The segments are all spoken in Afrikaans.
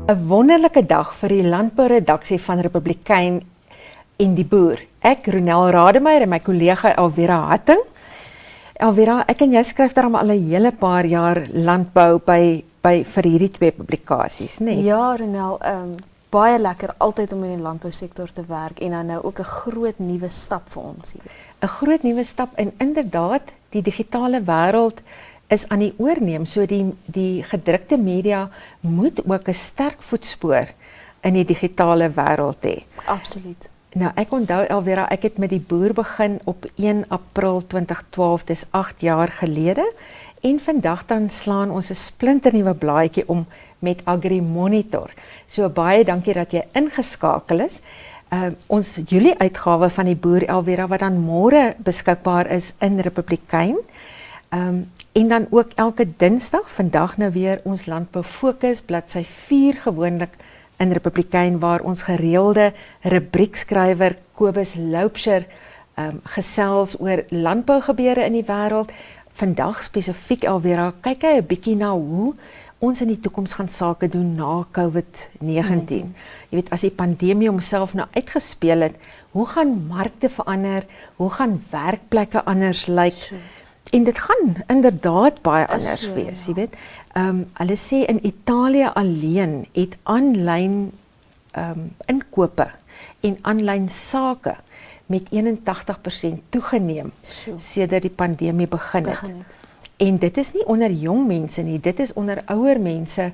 'n wonderlike dag vir die landbouredaksie van Republikein en die Boer. Ek, Ronel Rademeier en my kollega Elvira Hattingh. Elvira, ek en jy skryf daarom al 'n hele paar jaar landbou vir hierdie twee publikasies, né? Ja, Ronel, baie lekker altyd om in die landbousektor te werk en dan nou ook 'n groot nuwe stap vir ons hier. 'n Groot nuwe stap en inderdaad, die digitale wêreld is aan die oorneem, so die gedrukte media moet ook 'n sterk voetspoor in die digitale wêreld hê. Absoluut. Nou, ek onthou Elvira, ek het met die Boer begin op 1 April 2012, dis 8 jaar gelede, en vandag dan slaan ons 'n splinternuwe blaadjie om met AgriMonitor. So baie dankie dat jy ingeskakel is. Ons Julie uitgawe van die Boer, Elvira, wat dan môre beskikbaar is in Republikein. En dan ook elke Dinsdag, vandag nou weer ons landbou fokus, bladsy 4 gewoonlik in Republikein, waar ons gereelde rubriekskrywer Kobus Loubser gesels oor landbougebeure in die wêreld. Vandag spesifiek, Elvira, kyk hy 'n bietjie na hoe ons in die toekoms gaan sake doen na COVID-19. Jy weet, as die pandemie homself nou uitgespeel het, hoe gaan markte verander, hoe gaan werkplekke anders lyk? En dit gaan inderdaad baie anders wees, jy weet. Hulle sê in Italië alleen het aanlyn inkope en aanlyn sake met 81% toegeneem sedert die pandemie begin het. En dit is nie onder jong mense nie, dit is onder ouer mense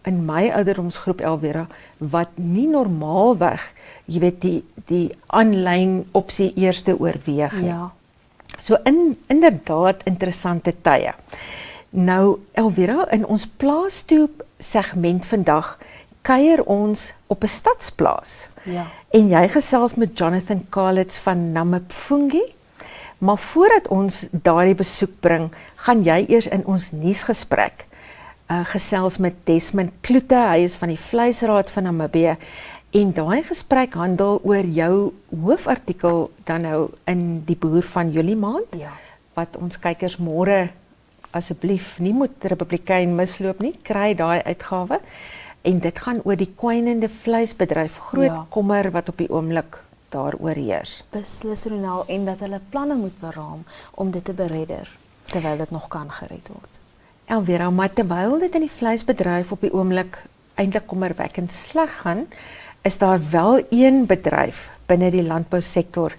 in my ouderdomsgroep, Elvira, wat nie normaalweg, jy weet, die aanlyn opsie eerste oorweeg nie. Ja. So inderdaad interessante tye. Nou, Elvira, in ons plaas toe segment vandag kuier ons op 'n stadsplaas. Ja. En jy gesels met Jonathan Calitz van Namibië. Maar voordat ons daardie besoek bring, gaan jy eers in ons nuusgesprek gesels met Desmond Cloete. Hy is van die Vleisraad van Namibië. En daai gesprek handel oor jou hoofartikel dan nou in die Boer van Julie maand, wat ons kykers môre asseblief nie moet Republikein misloop nie, kry daai uitgawe. En dit gaan oor die kwynende vleisbedryf, groot kommer wat op die oomblik daaroor heers. Beslis, Ronel, en dat hulle planne moet beraam om dit te beredder, terwyl dit nog kan gered word. Elvira, maar terwyl dit in die vleisbedryf op die oomblik eintlik kommerwekkend sleg gaan, is daar wel een bedryf binne die landbousektor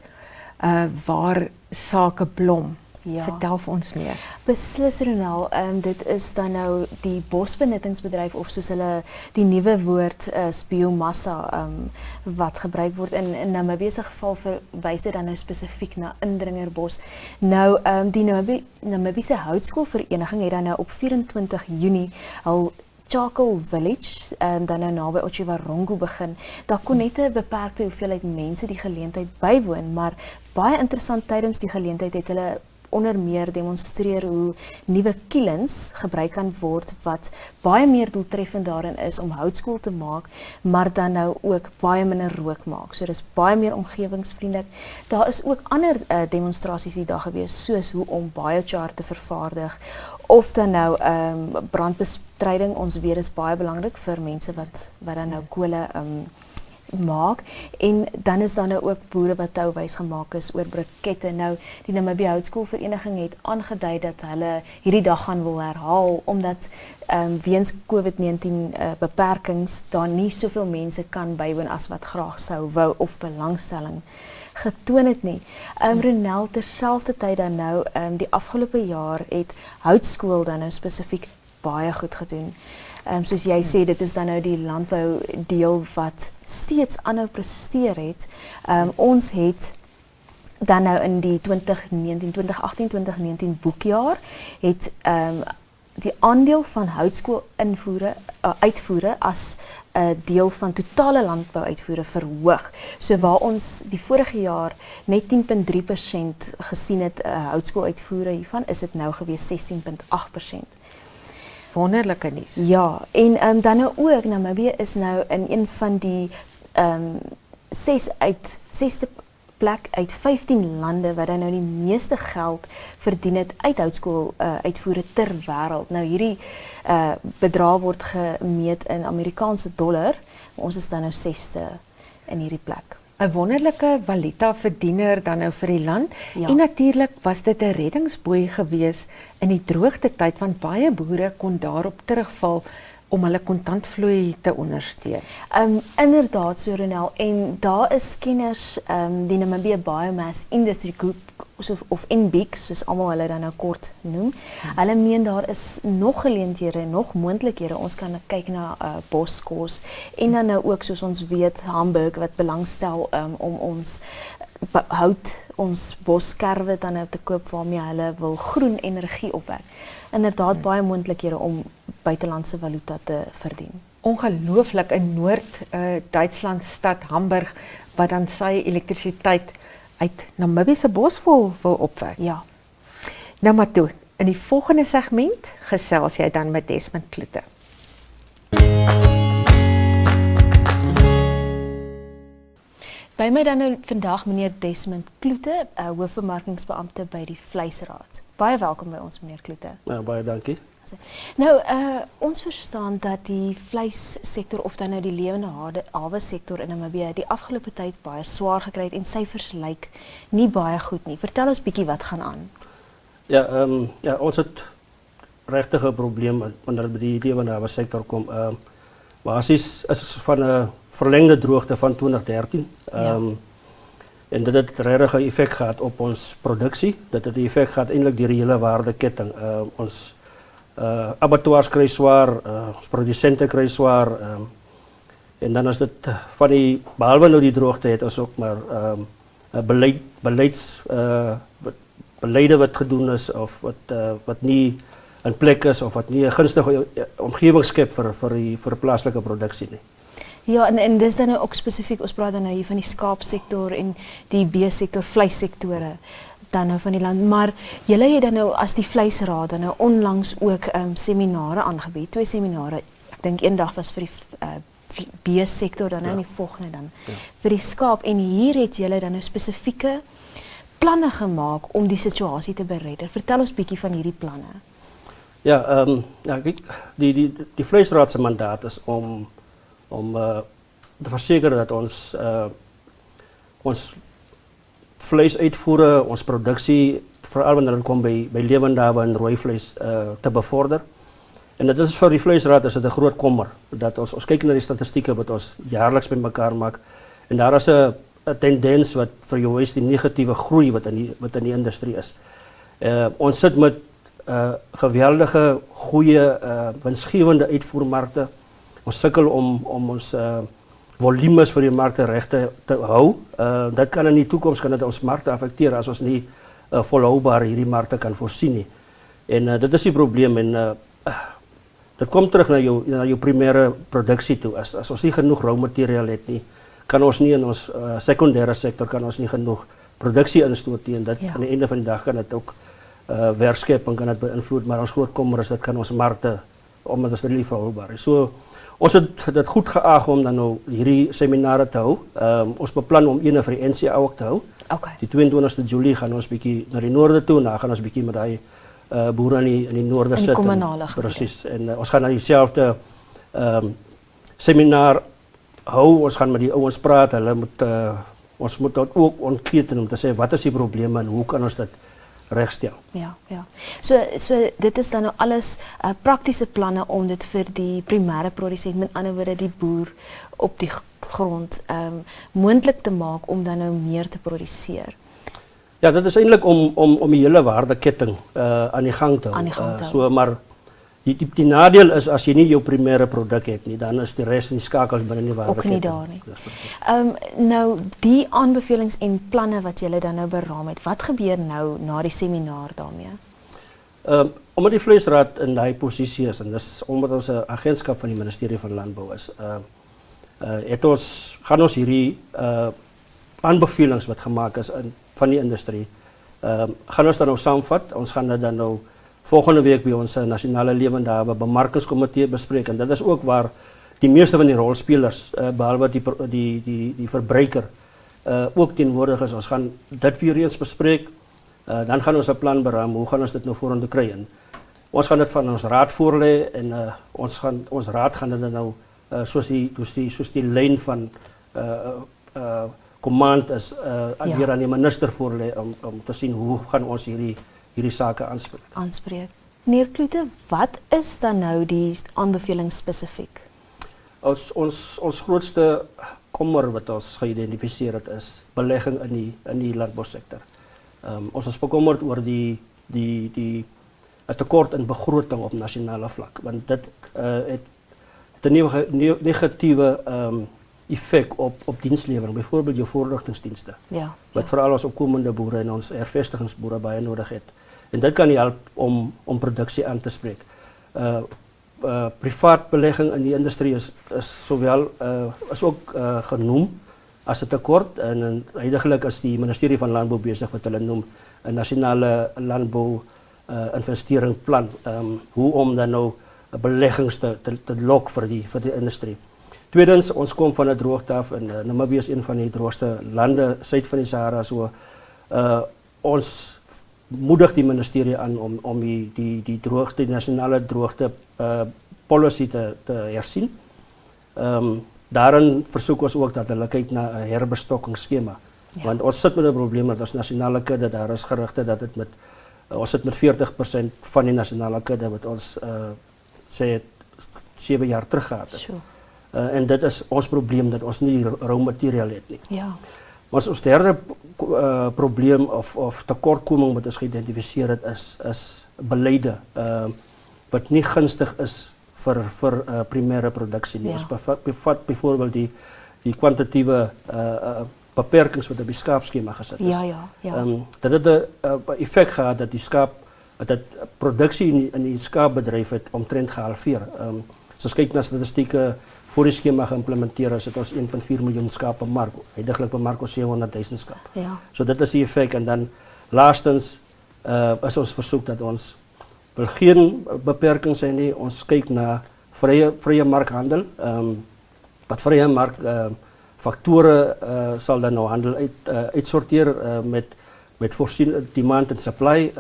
waar sake blom. Ja. Vertel vir ons meer. Beslis, Ronel, dit is dan nou die bosbenuttingsbedryf, of soos hulle die nuwe woord biomassa wat gebruik word in Namibië se geval, verwys dit dan nou spesifiek na indringerbos. Nou die Namibiese Houtskoolvereniging het dan nou op 24 Junie al Charcoal Village, dan nou naby Otjiwarongo begin. Daar kon net 'n beperkte hoeveelheid mense die geleentheid bywoon, maar baie interessant, tydens die geleentheid het hulle onder meer demonstreer hoe nuwe kielens gebruik kan word wat baie meer doeltreffend daarin is om houtskool te maak, maar dan nou ook baie minder rook maak. So dis baie meer omgewingsvriendelik. Daar is ook ander demonstrasies die dag gewees, soos hoe om biochar te vervaardig, of dan nou brandbestryding. Ons weet is baie belangrik vir mense wat dan nou kole maak, en dan is daar nou ook boere wat touwys gemaak is oor brikette. Nou, die Namibië Houtskoolvereniging het aangedui dat hulle hierdie dag gaan wil herhaal, omdat weens COVID-19 beperkings daar nie soveel mense kan bywoon as wat graag sou wou of belangstelling getoon het nie. Ronel, terselfdertyd dan nou, die afgelope jaar het Houtskool dan nou spesifiek baie goed gedoen. Soos jy sê, dit is dan nou die landbou deel wat steeds aanhou presteer het. Ons het dan nou in die 2018-2019 boekjaar het die aandeel van houtskool uitvoere as deel van totale landbouuitvoere verhoog. So waar ons die vorige jaar net 10.3% gesien het houtskooluitvoere hiervan, is dit nou gewees 16.8%. Wonderlike nuus. Ja, en dan nou ook, Namibië is nou in een van die 6 uit 6 plek uit 15 lande wat dan nou die meeste geld verdien het uit houtskool uitvoere ter wêreld. Nou hierdie bedrag word gemeet in Amerikaanse dollar, maar ons is dan nou 6ste in hierdie plek. 'n wonderlike valuta verdiener dan nou vir die land. Ja. En natuurlik was dit 'n reddingsboei gewees in die droogtetyd, want baie boere kon daarop terugval om hulle kontantvloei te ondersteun. Inderdaad, so Ronel, en daar is kenners, die Namibië Biomass Industry Group, of NBIG, soos almal hulle dan nou kort noem. Hulle meen daar is nog geleenthede, nog moontlikhede. Ons kan kyk na boskos en dan nou ook, soos ons weet, Hamburg wat belangstel om ons hout, ons boskerwe dan nou te koop waarmee hulle wil groen energie opwek. Inderdaad baie moontlikhede om buitelandse valuta te verdien. Ongelooflik in Noord-Duitsland stad Hamburg wat dan sy elektrisiteit uit Namibië se bos wil opwek. Ja. Nou maar toe, in die volgende segment gesels jy dan met Desmond Cloete. By my dan nou vandag meneer Desmond Cloete, hoofbemarkingsbeampte by die Vleisraad. Baie welkom by ons meneer Cloete. Ja, baie dankie. Nou, ons verstaan dat die vleissektor of dan nou die lewendehawesektor in Namibië die afgelope tyd baie swaar gekry het en syfers lyk nie baie goed nie. Vertel ons bietjie wat gaan aan. Ja, ons het regtig 'n probleem wanneer dit by die lewendehawesektor kom. Basies is van 'n verlengde droogte van 2013. En dit het regtig 'n effek gehad op ons produksie. Dit het 'n effek gehad eintlik deur die hele waardeketting. Ons abattoirs kry swaar, ons produsente kry swaar, en dan is dit van die, behalwe nou die droogte het ons ook maar beleide wat gedoen is of wat nie in plek is of wat nie 'n gunstige omgewing skep vir plaaslike produksie nie. Ja, en dis dan nou ook spesifiek, ons praat dan nou hier van die skaapsektor en die beesektor, vleissektore dan nou van die land, maar julle het dan nou as die Vleisraad dan nou onlangs ook seminare aangebied, 2 seminare. Ek dink een dag was vir die beesektor dan nou en die volgende dan vir die skaap, en hier het julle dan nou spesifieke planne gemaak om die situasie te beredder. Vertel ons bietjie van hierdie planne. Ja, kyk, die Vleisraad se mandaat is om te verseker dat ons vleisuitvoere, ons produksie, veral wanneer dit kom by lewendehawe en rooi vleis te bevorder. En dit is vir die Vleisraad is dit 'n groot kommer dat ons kyk na die statistieke wat ons jaarliks bymekaar maak, en daar is 'n tendens wat vir jou is die negatiewe groei wat in die industrie is. Ons sit met geweldige goeie winsgewende uitvoermarkte. Ons sukkel om ons volumes vir die markte reg te hou. Dit kan in die toekoms kan dit ons markte affekteer as ons nie volhoubaar hierdie markte kan voorsien nie. En dit is die probleem, en dit kom terug na jou primêre produksie toe. As ons nie genoeg roumateriaal het nie, kan ons nie in ons sekondêre sektor kan ons nie genoeg produksie instoot nie, en dit aan die einde van die dag kan dit ook werkskeping kan dit beïnvloed, maar ons groot kommer is dit kan ons markte, omdat ons dit nie volhoubaar is. So ons het dit goed geag om dan nou hierdie seminare te hou. Ons beplan om een vir die NCA ook te hou. Okay. Die 22ste Julie gaan ons bietjie na die noorde toe, en dan gaan ons bietjie met daai boere in die noorde sit. Presies. En ons gaan na dieselfde seminar hou. Ons gaan met die ouens praat. Ons moet ook ontketen om te sê wat is die probleme en hoe kan ons dit regstel. Ja. So dit is dan nou alles praktiese planne om dit vir die primêre produsent, met ander woorde die boer op die grond, moontlik te maak om dan nou meer te produseer. Ja, dit is eintlik om die hele waardeketting aan die gang te hou. So maar die nadeel is as jy nie jou primêre produk het nie, dan is die res van die skakels binne die waardeketting ook nie daar nie. Nou die aanbevelings en planne wat julle dan nou beraam het, wat gebeur nou na die seminaar daarmee? Omdat die Vleisraad in daai posisie is, en dis omdat ons 'n agentskap van die Ministerie van Landbou is, gaan ons hierdie aanbevelings wat gemaak is van die industrie, gaan ons dan nou saamvat. Ons gaan dit dan nou volgende week by ons nasionale lewendehawe bemarkingskomitee bespreek, en dit is ook waar die meeste van die rolspelers, behalwe die verbruiker, ook teenwoordig is. Ons gaan dit weer eens bespreek. Dan gaan ons 'n plan beraam, hoe gaan ons dit nou vorentoe kry? En ons gaan dit van ons raad voorlê en ons raad gaan dit nou soos die lyn van command is weer aan die minister voorlê om te sien hoe gaan ons hierdie sake aanspreek. Meneer Cloete, wat is dan nou die aanbevelings spesifiek? Ons grootste kommer wat ons geïdentifiseer het is belegging in die landbousektor. Ons is bekommerd oor die tekort in begroting op nasionale vlak, want dit het 'n negatiewe effek op dienslewering, byvoorbeeld jou voorligtingsdienste, wat veral ons opkomende boere en ons hervestigingsboere baie nodig het. En dit kan help om produksie aan te spreek. Privaat belegging in die industrie is ook genoem as 'n tekort en heidaglik is die ministerie van Landbou besig wat hulle noem 'n nasionale landbou investeringsplan, hoe om dan nou beleggings te lok vir die industrie. Tweedens, ons kom van 'n droogte af en Namibië is een van die droogste lande suid van die Sahara, so ons moedig die ministerie aan om die nasionale droogte policy te hersien. Daarin versoek ons ook dat hulle kyk na 'n herbestokkingsskema. Want ons sit met 'n probleem dat ons nasionale kudde, daar is gerugte dat dit ons sit met 40% van die nasionale kudde wat ons sê 7 jaar terug gehad het. En dit is ons probleem dat ons nie rou materiaal het nie. Maar ons derde probleem of tekortkoming wat ons geïdentifiseer het is beleide wat nie gunstig is vir primêre produksie nie. Ons bevat byvoorbeeld die kwantitatiewe beperkings wat op die skaapskema gesit is. Dit het 'n effek gehad dat produksie in die skaapbedryf het omtrent gehalveer. As ons kyk na statistieke voor die skema geïmplementeer is, het ons 1.4 miljoen skaap bemark. Heidaglik bemark ons 700,000 skaap. So dit is die effek. En dan laastens is ons versoek dat ons wil geen beperkings hê nie. Ons kyk na vrye markhandel. Wat vrye mark faktore sal dan nou handel uitsorteer met voorsien demand en supply.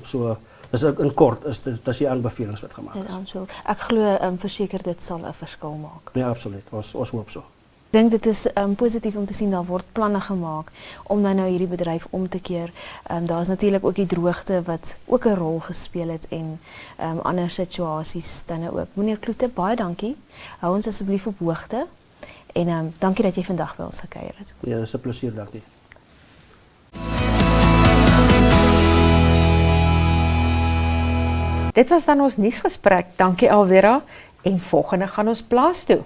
So dis in kort is dit die aanbevelings wat gemaak is. Ek glo verseker dit sal 'n verskil maak. Ja, absoluut. Ons hoop so. Ek dink dit is positief om te sien daar word planne gemaak om dan nou hierdie bedryf om te keer. Daar is natuurlik ook die droogte wat ook 'n rol gespeel het en ander situasies dan nou ook. Meneer Cloete, baie dankie. Hou ons asseblief op hoogte en dankie dat jy vandag by ons gekuier het. Ja, dis 'n plesier, dankie. Dit was dan ons nuusgesprek. Dankie Elvira en volgende gaan ons plaas toe.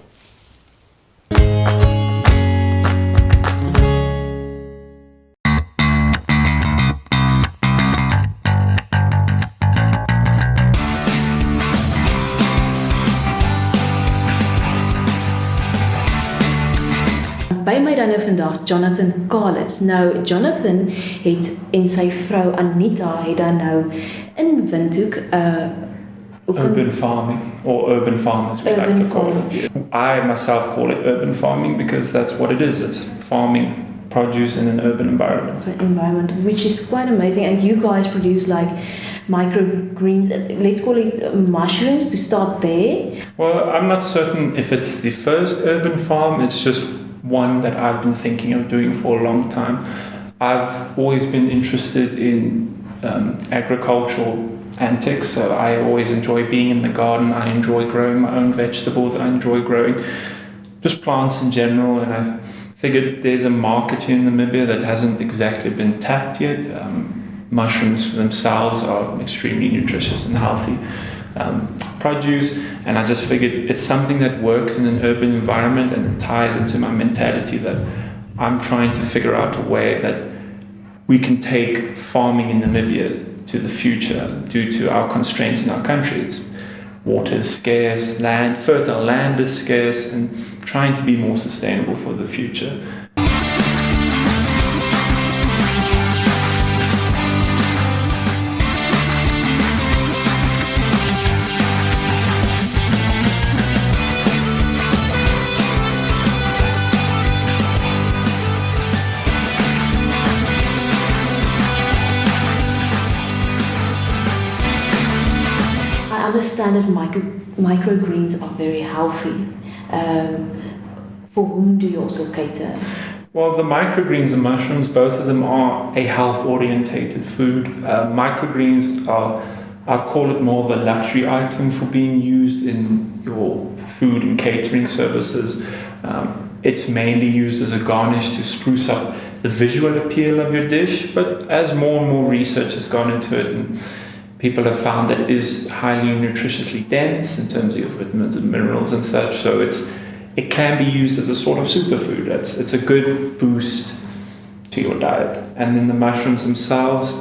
By my dan nou vandag Jonathan Calitz. Nou Jonathan het en sy vrou Anita het dan nou in Windhoek urban farming or urban farmers we like to call it. I myself call it urban farming because that's what it is. It's farming produce in an urban environment. Which is quite amazing. And you guys produce like microgreens, let's call it mushrooms to start there. Well, I'm not certain if it's the first urban farm. It's just one that I've been thinking of doing for a long time. I've always been interested in agricultural antics, so I always enjoy being in the garden. I enjoy growing my own vegetables. I enjoy growing just plants in general, and I figured there's a market here in Namibia that hasn't exactly been tapped yet. Mushrooms themselves are extremely nutritious and healthy produce, and I just figured it's something that works in an urban environment, and it ties into my mentality that I'm trying to figure out a way that we can take farming in Namibia to the future due to our constraints in our country. Water is scarce, fertile land is scarce, and trying to be more sustainable for the future. understand that microgreens are very healthy. For whom do you also cater? Well, the microgreens and mushrooms, both of them are a health-orientated food. Microgreens are, I call it more of a luxury item for being used in your food and catering services. It's mainly used as a garnish to spruce up the visual appeal of your dish, but as more and more research has gone into it, and people have found that it is highly nutritiously dense in terms of your vitamins and minerals and such, so it can be used as a sort of superfood. It's a good boost to your diet. And then the mushrooms themselves,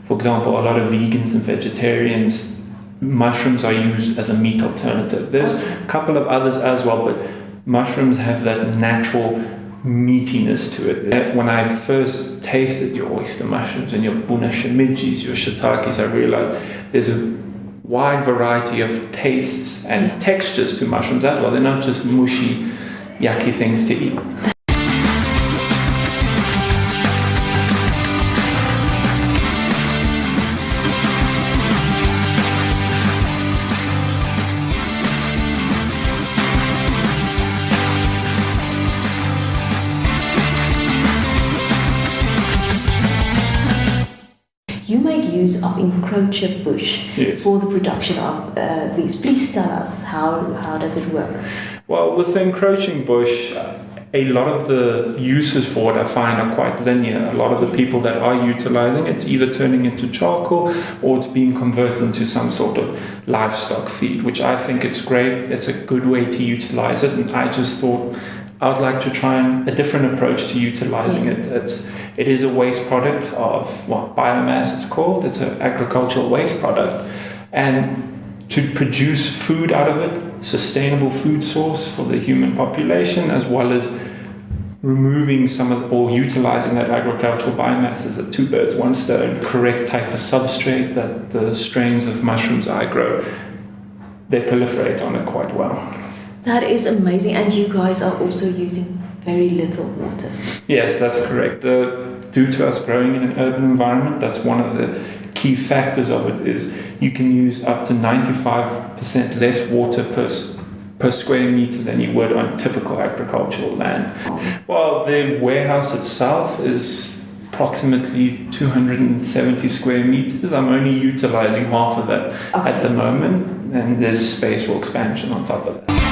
for example, a lot of vegans and vegetarians, mushrooms are used as a meat alternative. There's a couple of others as well, but mushrooms have that natural meatiness to it. When I first tasted your oyster mushrooms and your buna shimijis, your shiitakes, I realized there's a wide variety of tastes and textures to mushrooms as well. They're not just mushy, yucky things to eat. You make use of encroacher bush for the production of these. Please tell us, how does it work? Well, with the encroaching bush, a lot of the uses for it I find are quite linear. A lot of the people that are utilizing it's either turning into charcoal or it's being converted into some sort of livestock feed, which I think it's great. It's a good way to utilize it, and I just thought I would like to try a different approach to utilizing it. It is a waste product of biomass, it's called. It's an agricultural waste product. And to produce food out of it, sustainable food source for the human population, as well as removing or utilizing that agricultural biomass as a two birds, one stone, correct type of substrate that the strains of mushrooms I grow, they proliferate on it quite well. That is amazing, and you guys are also using very little water. Yes, that's correct. Due to us growing in an urban environment, that's one of the key factors of it is you can use up to 95% less water per square meter than you would on typical agricultural land. Well, the warehouse itself is approximately 270 square meters. I'm only utilizing half of that at the moment, and there's space for expansion on top of that.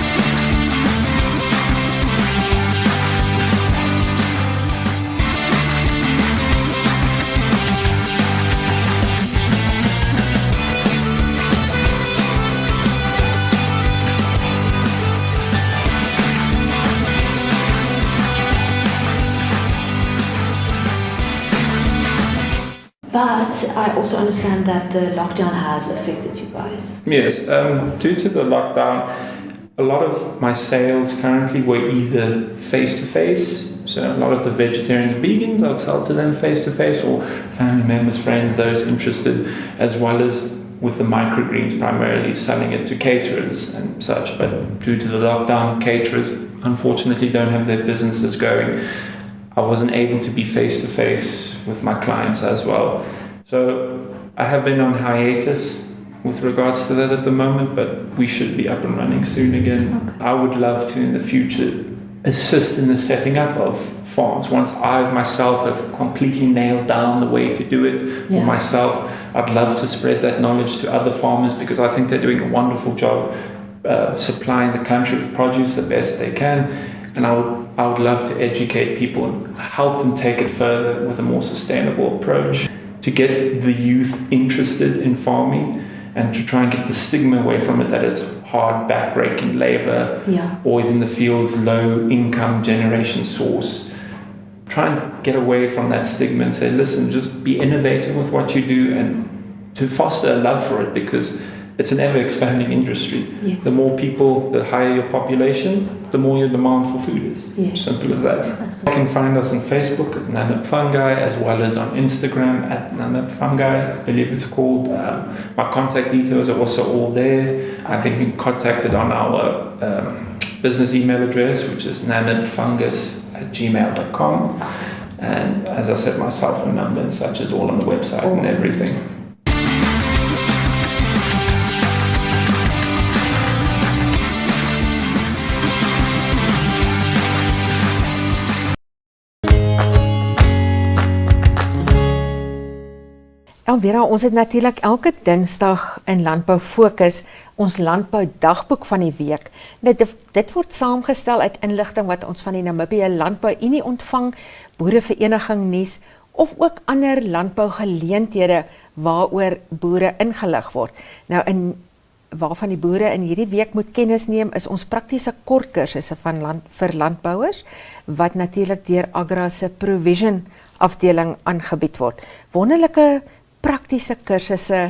But I also understand that the lockdown has affected you guys. Yes, due to the lockdown, a lot of my sales currently were either face-to-face, so a lot of the vegetarians and vegans, I would sell to them face-to-face, or family members, friends, those interested, as well as with the microgreens primarily selling it to caterers and such. But due to the lockdown, caterers unfortunately don't have their businesses going. I wasn't able to be face-to-face with my clients as well. So I have been on hiatus with regards to that at the moment, but we should be up and running soon again. Okay. I would love to in the future assist in the setting up of farms. Once I myself have completely nailed down the way to do it for myself, I'd love to spread that knowledge to other farmers, because I think they're doing a wonderful job supplying the country with produce the best they can. And I would love to educate people and help them take it further with a more sustainable approach, to get the youth interested in farming and to try and get the stigma away from it that it's hard, back-breaking labor, always in the fields, low income generation source. Try and get away from that stigma and say, listen, just be innovative with what you do, and to foster a love for it, because it's an ever-expanding industry. Yes. The more people, the higher your population, the more your demand for food is. Yes. Simple as that. You can find us on Facebook at Namib Fungi, as well as on Instagram at Namib Fungi, I believe it's called. My contact details are also all there. I've been contacted on our business email address, which is namibfungus@gmail.com. And as I said, my cell phone number and such is all on the website and everything. Elvira, ons het natuurlik elke Dinsdag in Landbou Fokus ons landbou dagboek van die week. Dit word saamgestel uit inligting wat ons van die Namibië Landbou Unie ontvang, boerevereniging nuus of ook ander landbougeleenthede waaroor boere ingelig word. Nou waarvan die boere in hierdie week moet kennis neem is ons praktiese kortkursusse vir landbouers wat natuurlik deur Agri se provision afdeling aangebied word. Wonderlike praktiese kursusse,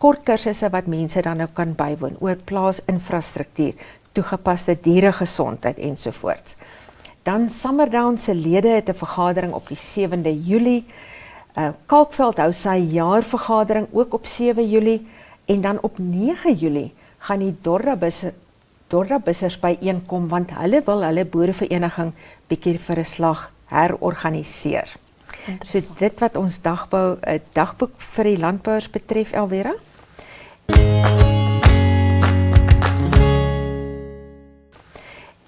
kortkursusse wat mense dan nou kan bywoon oor plaasinfrastruktuur, toegepaste dieregesondheid ensovoorts. Dan Summerdown se lede het 'n vergadering op die 7de Julie. Kalkveld hou sy jaarvergadering ook op 7 Julie en dan op 9 Julie gaan die Dorrabissers byeenkom want hulle wil hulle boerevereniging bietjie vir 'n slag herorganiseer. So dit wat ons dagboek vir die landbouers betref, Elvira.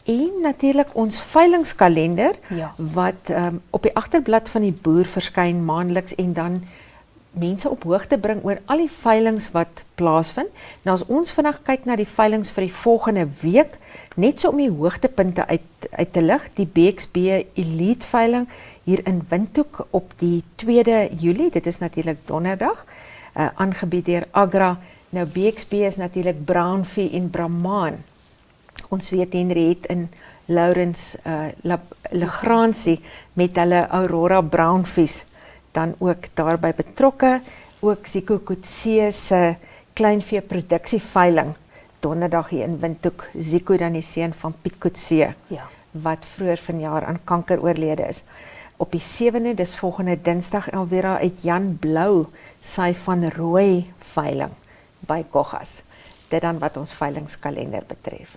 En natuurlik ons veilingskalender wat op die agterblad van die boer verskyn maandeliks en dan mense op hoogte bring oor al die veilings wat plaasvind. Nou as ons vandag kyk na die veilings vir die volgende week, net so om die hoogtepunte uit te lig, die BXB Elite veiling hier in Windhoek op die 2de Julie, dit is natuurlik donderdag, aangebied deur Agri. Nou BXB is natuurlik Brownvee en Brahman. Ons weet Henriette in Lawrence Legrandsie met hulle Aurora Brownvees dan ook daarbey betrokke, ook Geskoei se kleinvee produksieveiling donderdag hier in Windhoek. Zico dan die seun van Piet Coetzee, wat vroeër vanjaar aan kanker oorlede is. Op die 7de, dis volgende Dinsdag, Elvira, uit Jan Blou sy van Rooi veiling by Goggas. Dit dan wat ons veilingskalender betref.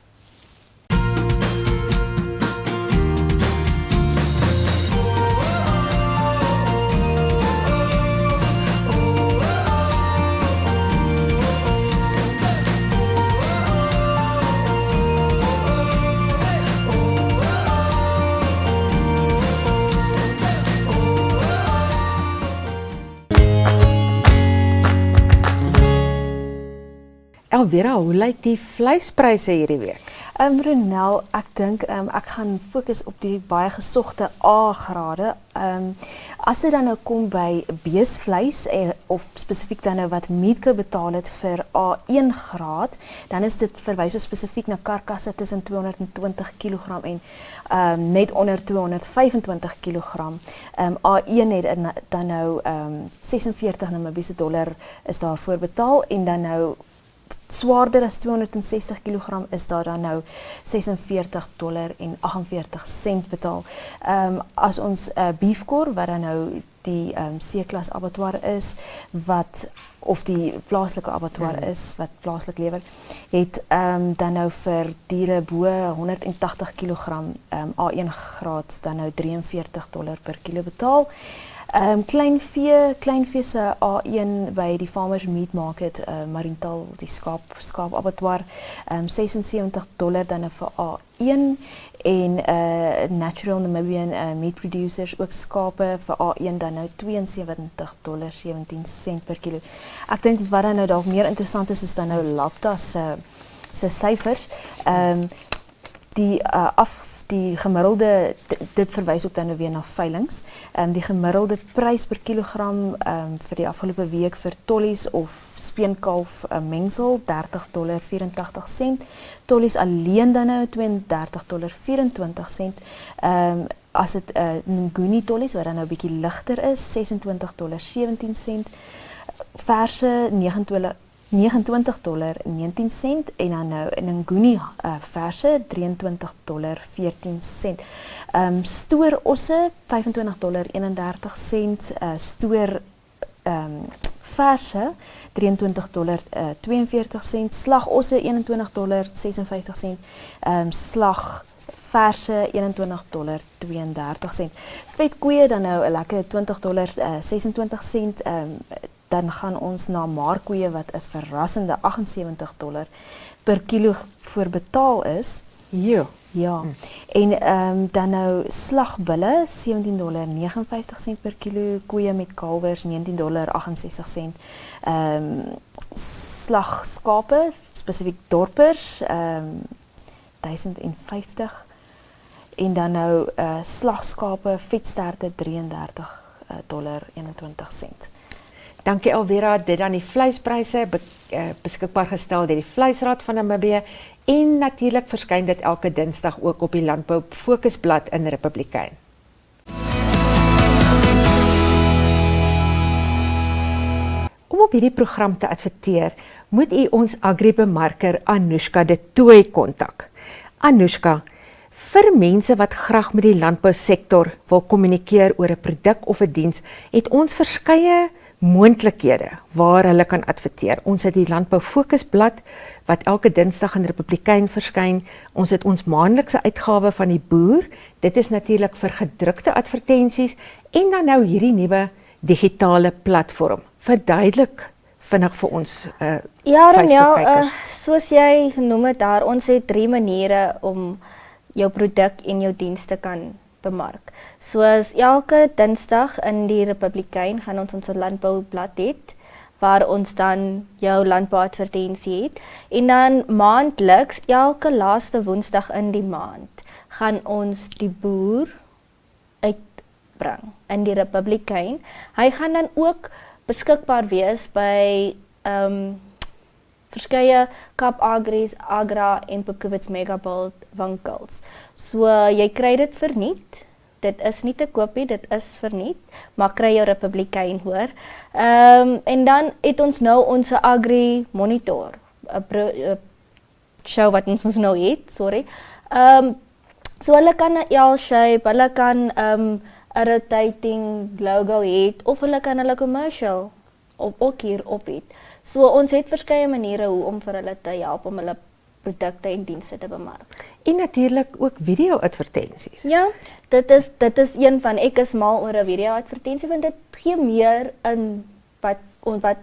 Elvira, hoe lyk die vleispryse hierdie week? Ronel, ek dink ek gaan fokus op die baie gesogte A-grade. As dit dan nou kom by beesvleis of spesifiek dan nou wat Meatco betaal het vir A1 graad, dan is dit verwys so spesifiek na karkasse tussen 220 kg en net onder 225 kg. A1 het dan nou 46 Namibiese dollar is daarvoor betaal en dan nou swaarder as 260 kg is daar dan nou $46.48 betaal. As ons beefkor, wat dan nou die C-klas abattoir is, of die plaaslike abattoir is, wat plaaslik lewer, het dan nou vir diere bo 180 kg A1 graad dan nou $43 per kilo betaal. Kleinvee se A1 by die Farmers Meat Market, Mariental, die skaap abattoir, $76 dan vir A1 en Natural Namibian Meat Producers, ook skape vir A1 dan nou $72.17 per kilo. Ek dink wat dan nou dalk meer interessant is dan nou Lapta se syfers. Die gemiddelde, dit verwys ook dan nou weer na veilings, die gemiddelde prys per kilogram vir die afgelope week vir tollies of speenkalf mengsel, $30.84, tollies alleen dan nou $32.24, as dit Nguni tollies, wat dan nou bietjie ligter is, $26.17, verse $29.19 en dan nou in Nguni verse $23.14. Stoor osse $25.31, stoor verse $23.42, slag osse $21.56, slag verse $21.32. Vet koeie dan nou 'n lekker $20.26, dan gaan ons na maarkoeie wat 'n verrassende $78 per kilo voor betaal is. Ja, en dan nou slagbulle, $17.59 per kilo, koeie met kalwers, $19.68. Slagskape, spesifiek dorpers, 1050. En dan nou slagskape, vetsterte, $33.21. Dankie Elvira, dit dan die vleispryse beskikbaar gestel deur die Vleisraad van Namibië en natuurlik verskyn dit elke Dinsdag ook op die Landbou Fokusblad in Republikein. Om op hierdie program te adverteer, moet u ons agri-bemarker Anushka de Tooy kontak. Anushka, vir mense wat graag met die landbousektor wil kommunikeer oor 'n produk of 'n diens, het ons verskeie moontlikhede waar hulle kan adverteer. Ons het die Landbou Fokusblad wat elke Dinsdag in Republikein verskyn. Ons het ons maandelikse uitgawe van die Boer. Dit is natuurlik vir gedrukte advertensies en dan nou hierdie nuwe digitale platform. Verduidelik vinnig vir ons Ja, Facebook-kykers. soos jy genoem het daar, ons het 3 maniere om jou produk en jou diens te kan bemark. Soos elke Dinsdag in die Republikein gaan ons landboublad het, waar ons dan jou landbouadvertensie het. En dan maandeliks, elke laaste Woensdag in die maand, gaan ons die Boer uitbring in die Republikein. Hy gaan dan ook beskikbaar wees by verskeie Kaap Agri's, Agra en Pukowitz Megabult winkels. So jy kry dit verniet. Dit is nie te koopie, dit is verniet, maar kry jou Republikein hoor. En dan het ons nou ons AgriMonitor, 'n show wat ons mos nou het, sorry. So hulle kan 'n L-shape, hulle kan 'n rotating logo het, of hulle kan hulle commercial ook hier op het. So ons het verskeie maniere hoe om vir hulle te help om hulle produkte en dienste te bemark. En natuurlik ook video-advertensies. Ja, dit is een van, ek is mal oor 'n video-advertensie, want dit gee meer in wat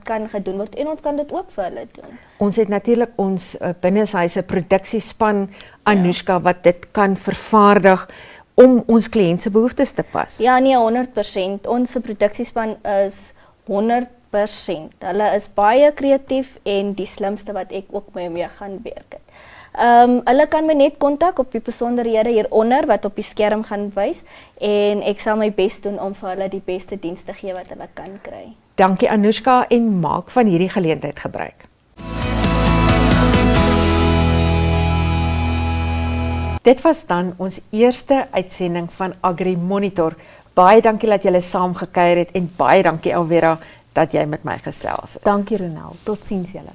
kan gedoen word en ons kan dit ook vir hulle doen. Ons het natuurlik ons binneshuise produksiespan Anushka wat dit kan vervaardig om ons kliënt se behoeftes te pas. Ja, nee, 100%. Ons produksiespan is 100%. Hulle is baie kreatief en die slimste wat ek ook mee gaan werk het. Hulle kan my net kontak op die besonderhede hieronder wat op die skerm gaan wys en ek sal my bes doen om vir hulle die beste dienste gee wat hulle kan kry. Dankie Anushka en maak van hierdie geleentheid gebruik. Dit was dan ons eerste uitsending van AgriMonitor. Baie dankie dat julle saam gekuier het en baie dankie Elvira dat jy met my gesels het. Dankie Ronel, totsiens julle.